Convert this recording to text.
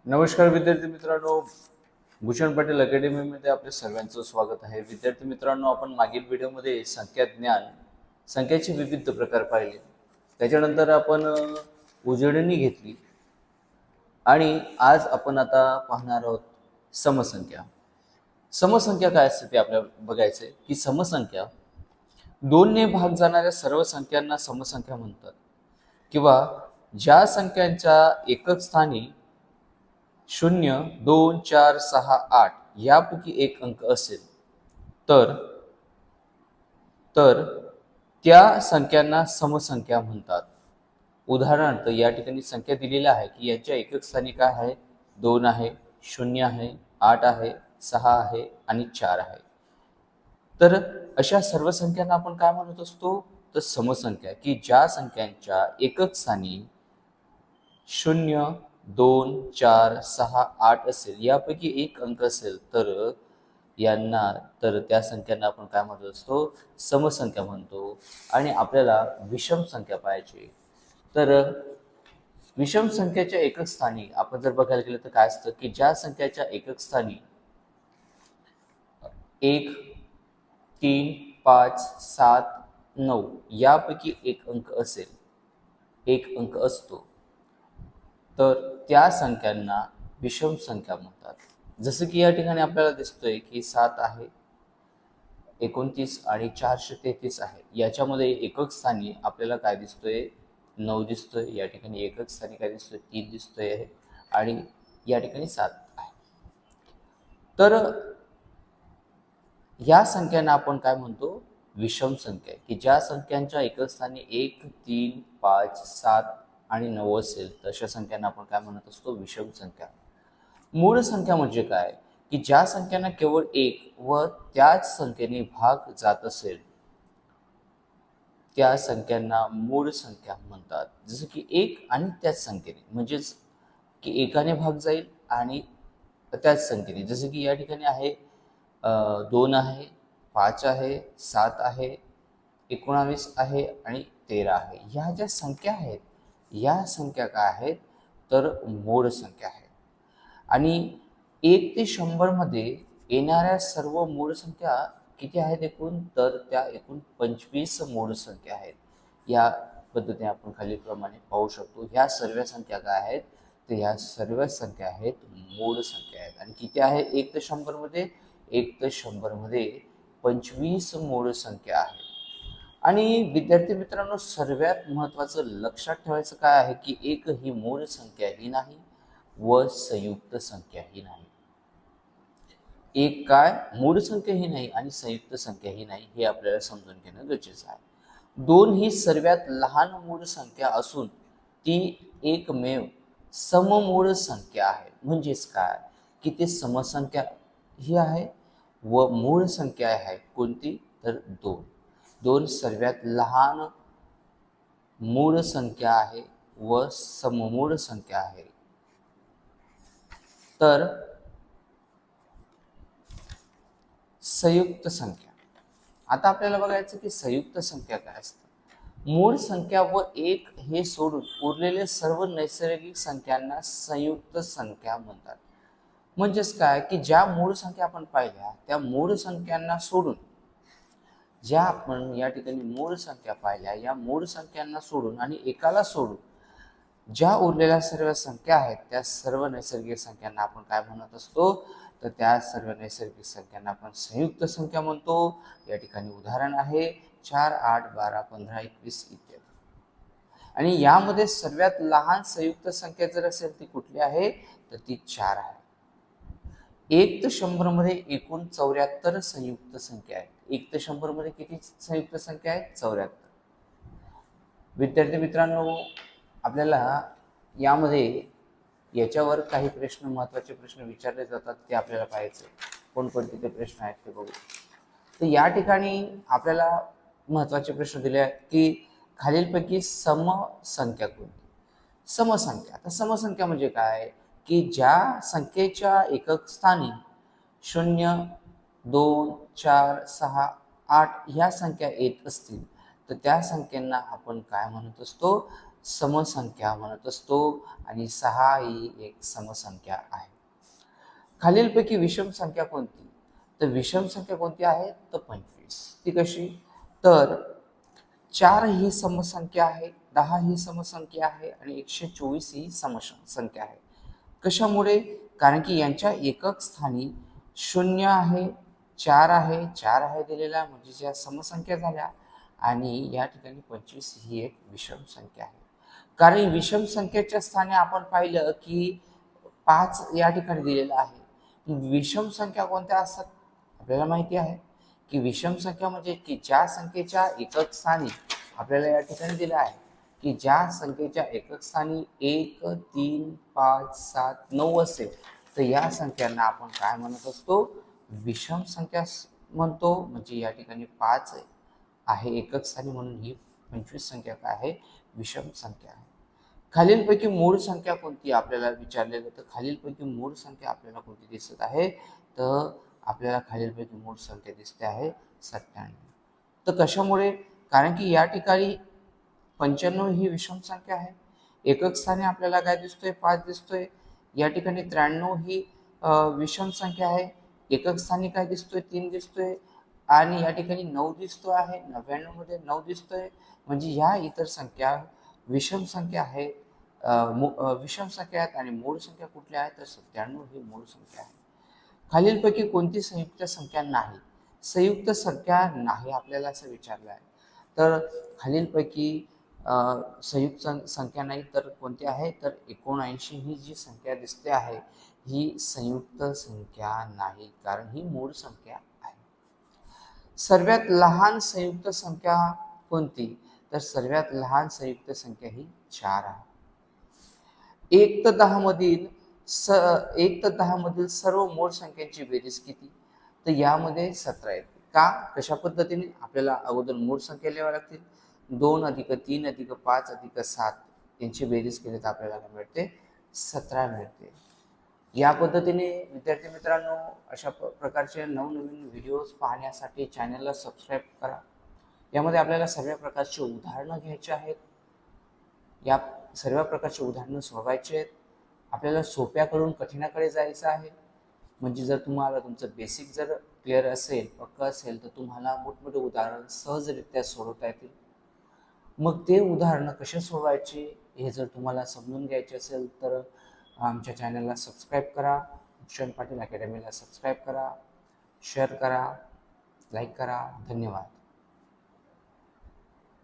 नमस्कार विद्यार्थी मित्रांनो, भूषण पाटील अकॅडमीमध्ये आपल्या सर्वांचं स्वागत आहे. विद्यार्थी मित्रांनो, आपण मागील व्हिडिओमध्ये संख्या ज्ञान, संख्याचे विविध प्रकार पाहिले. त्याच्यानंतर आपण उजळणी घेतली आणि आज आपण आता पाहणार आहोत समसंख्या. समसंख्या काय असते ते आपल्याला बघायचं आहे की समसंख्या 2 ने भाग जाणाऱ्या सर्व संख्यांना समसंख्या म्हणतात किंवा ज्या संख्यांच्या एकक स्थानी 0, 2, 4, 6, 8 यापैकी एक अंक असेल तर तर त्या संख्यांना समसंख्या म्हणतात. उदाहरणार्थ या ठिकाणी संख्या दिलेल्या आहे की याच्या एकक स्थानी काय आहे, 2 आहे, 0 आहे, 8 आहे, 6 आहे आणि 4 आहे. तर अशा सर्व संख्यांना आपण काय म्हणत असतो, तर समसंख्या, की ज्या संख्यांच्या एकक स्थानी 0, 2, 4, 6, 8 असेल यापैकी एक अंक असेल तर त्या संख्यांना आपण काय म्हणत असतो, समसंख्या म्हणतो. आणि आपल्याला विषम संख्या पाहिजे तर विषम संख्येच्या एकक स्थानी आपण जर बघायला गेलं तर काय असतं की ज्या संख्याच्या एकक स्थानी 1, 3, 5, 7, 9 यापैकी एक अंक असेल, एक अंक असतो, तर त्या संख्यांना विषम संख्या म्हणतात. जसं की या ठिकाणी आपल्याला दिसतोय की 7 आहे, 29 आणि 433 आहे. याच्यामध्ये एकक स्थानी आपल्याला काय दिसतोय, 9 दिसतोय. या ठिकाणी एकक स्थानी काय दिसतोय, 3 दिसतोय आहे आणि या ठिकाणी 7 आहे. तर या संख्यांना आपण काय म्हणतो, विषम संख्या, की ज्या संख्यांच्या एकक स्थानी 1, 3, 5, 7 आणि 9 असेल तर अशा संख्यांना आपण काय म्हणत असतो, विषम संख्या. मूळ संख्या म्हणजे काय, की ज्या संख्यांना केवळ एक व त्याच संख्येने भाग जात असेल त्या संख्यांना मूळ संख्या म्हणतात. जसं की एक आणि त्याच संख्येने, म्हणजेच की एकाने भाग जाईल आणि त्याच संख्येने. जसं की या ठिकाणी आहे 2 आहे, 5 आहे, 7 आहे, 19 आहे आणि 13 आहे. ह्या ज्या संख्या आहेत या संख्या काय आहेत, तर मूळ संख्या आहेत. आणि 1 ते 100 मध्ये येणाऱ्या सर्व मूळ संख्या किती आहेत एकूण, तर त्या एकूण 25 मूळ संख्या आहेत. या पद्धतीने आपण खालीलप्रमाणे पाहू शकतो. ह्या सर्व संख्या काय आहेत, तर ह्या सर्व संख्या आहेत मूळ संख्या आहेत. आणि किती आहे 1 ते 100 मध्ये, 1 ते 100 मध्ये 25 मूळ संख्या आहेत. आणि विद्यार्थी मित्रांनो, सर्वात महत्वाचं लक्षात ठेवायचं काय आहे, की एक ही मूळ संख्याही नाही व संयुक्त संख्याही नाही. एक काय मूळ संख्याही नाही आणि संयुक्त संख्याही नाही, हे आपल्याला समजून घेणं गरजेचं आहे. 2 ही सर्वात लहान मूळ संख्या असून ती एकमेव सममूळ संख्या आहे. म्हणजेच काय, की ते समसंख्या ही आहे व मूळ संख्या आहे कोणती, तर 2. 2 सर्वात लहान मूळ संख्या आहे व सममूळ संख्या आहे. तर संयुक्त संख्या, आता आपल्याला बघायचं की संयुक्त संख्या काय असतं. मूळ संख्या व 1 हे सोडून उरलेले सर्व नैसर्गिक संख्यांना संयुक्त संख्या म्हणतात. म्हणजेच काय, की ज्या मूळ संख्या आपण पाहिल्या त्या मूळ संख्यांना सोडून, ज्या आपण या ठिकाणी मूळ संख्या पाहिल्या या मूळ संख्यांना सोडून आणि एकाला सोडून ज्या उरलेल्या सर्व संख्या आहेत त्या सर्व नैसर्गिक संख्यांना आपण काय म्हणत असतो, तर त्या सर्व नैसर्गिक संख्यांना आपण संयुक्त संख्या म्हणतो. या ठिकाणी उदाहरण आहे 4, 8, 12, 15, 21 इत्यादी. आणि यामध्ये सर्वात लहान संयुक्त संख्या जर असेल ती कुठली आहे, तर ती 4 आहे. 1 ते 100 मध्ये एकूण 74 संयुक्त संख्या आहेत. 1 ते 100 मध्ये किती संयुक्त संख्या आहेत, 74. विद्यार्थी मित्रांनो, आपल्याला यामध्ये याच्यावर काही प्रश्न, महत्त्वाचे प्रश्न विचारले जातात, ते आपल्याला पाहायचे. कोणकोणते ते प्रश्न आहेत ते बघू. तर या ठिकाणी आपल्याला महत्त्वाचे प्रश्न दिले आहेत की खालीलपैकी समसंख्या कोणती. समसंख्या, तर समसंख्या म्हणजे काय, की ज्या संख्येच्या एकक स्थानी 0, 2, 4, 6, 8 ह्या संख्या येत असतील तर त्या संख्यांना आपण काय म्हणत असतो, समसंख्या म्हणत असतो आणि 6 ही एक समसंख्या आहे. खालीलपैकी विषम संख्या कोणती? तर विषम संख्या कोणती आहे? तर 25. ती कशी? तर 4 ही समसंख्या आहे, 10 ही समसंख्या आहे आणि 124 ही समसंख्या आहे. कशामुळे? कारण की यांच्या एकक स्थानी 0 आहे, 4 आहे, 4 आहे दिलेला म्हणजे ज्या समसंख्या झाल्या आणि या ठिकाणी 25 ही एक विषम संख्या आहे. कारण विषम संख्येच्या स्थानी आपण पाहिलं की 5 या ठिकाणी दिलेला आहे. विषम संख्या कोणत्या असतात? आपल्याला माहिती आहे की विषम संख्या म्हणजे की ज्या संख्येच्या एकक स्थानी आपल्याला या ठिकाणी दिलं आहे की ज्या संख्येच्या एकक स्थानी 1, 3, 5, 7, 9 असेल तर या संख्यांना आपण काय म्हणत असतो? विषम संख्या म्हणतो. म्हणजे या ठिकाणी 5 आहे एकक स्थानी म्हणून ही 25 संख्या काय आहे? विषम संख्या आहे. खालीलपैकी मूळ संख्या कोणती आपल्याला विचारलेलं, तर खालीलपैकी मूळ संख्या आपल्याला कोणती दिसत आहे? तर आपल्याला खालीलपैकी मूळ संख्या दिसते आहे 97. तर कशामुळे? कारण की या ठिकाणी 95 ही विषम संख्या आहे. एकक स्थानी आपल्याला काय दिसतोय? 5 दिसतोय. या ठिकाणी 93 ही विषम संख्या आहे. एकक स्थानी काय दिसतोय? 3 दिसतोय आणि या ठिकाणी 9 दिसतो आहे. 99 मध्ये 9 दिसतोय. म्हणजे ह्या इतर संख्या विषम संख्या आहेत. विषम संख्या आहेत आणि मूळ संख्या कुठल्या आहेत? तर 97 ही मूळ संख्या आहे. खालीलपैकी कोणती संयुक्त संख्या नाही? संयुक्त संख्या नाही आपल्याला असं विचारलं आहे. तर खालीलपैकी संयुक्त संख्या नाही तर कोणती आहे? तर 79 ही जी संख्या दिसते आहे ही संयुक्त संख्या नाही, कारण ही मूळ संख्या आहे. सर्वात लहान संयुक्त संख्या कोणती? तर सर्वात लहान संयुक्त संख्या ही 4 आहे. 1 ते 10 मधील 1 ते 10 मधील सर्व मूळ संख्यांची बेरीज किती? तर यामध्ये 17 येते. का? कशा पद्धतीने? आपल्याला अगोदर मूळ संख्या लिहाव्या लागतील. 2 अधिक 3 अधिक 5 अधिक 7 यांची बेरीज केली तर आपल्याला काय मिळते? 17 मिळते. या पद्धतीने विद्यार्थी मित्रांनो अशा प्रकारचे नवनवीन व्हिडिओज पाहण्यासाठी चॅनलला सबस्क्राईब करा. यामध्ये आपल्याला सर्व प्रकारचे उदाहरणं घ्यायचे आहेत. या सर्व प्रकारचे उदाहरणं सोडवायचे आहेत. आपल्याला सोप्याकडून कठीणाकडे जायचं आहे. म्हणजे जर तुम्हाला तुमचं बेसिक जर क्लिअर असेल, पक्क असेल तर तुम्हाला मोठमोठे उदाहरण सहजरित्या सोडवता येतील. मग ते उदाहरणं कसे सोडवायचे हे जर तुम्हाला समजून घ्यायचे असेल तर आमच्या चॅनलला सबस्क्राईब करा. भूषण पाटील अकॅडमीला सबस्क्राईब करा, शेअर करा, लाईक करा. धन्यवाद.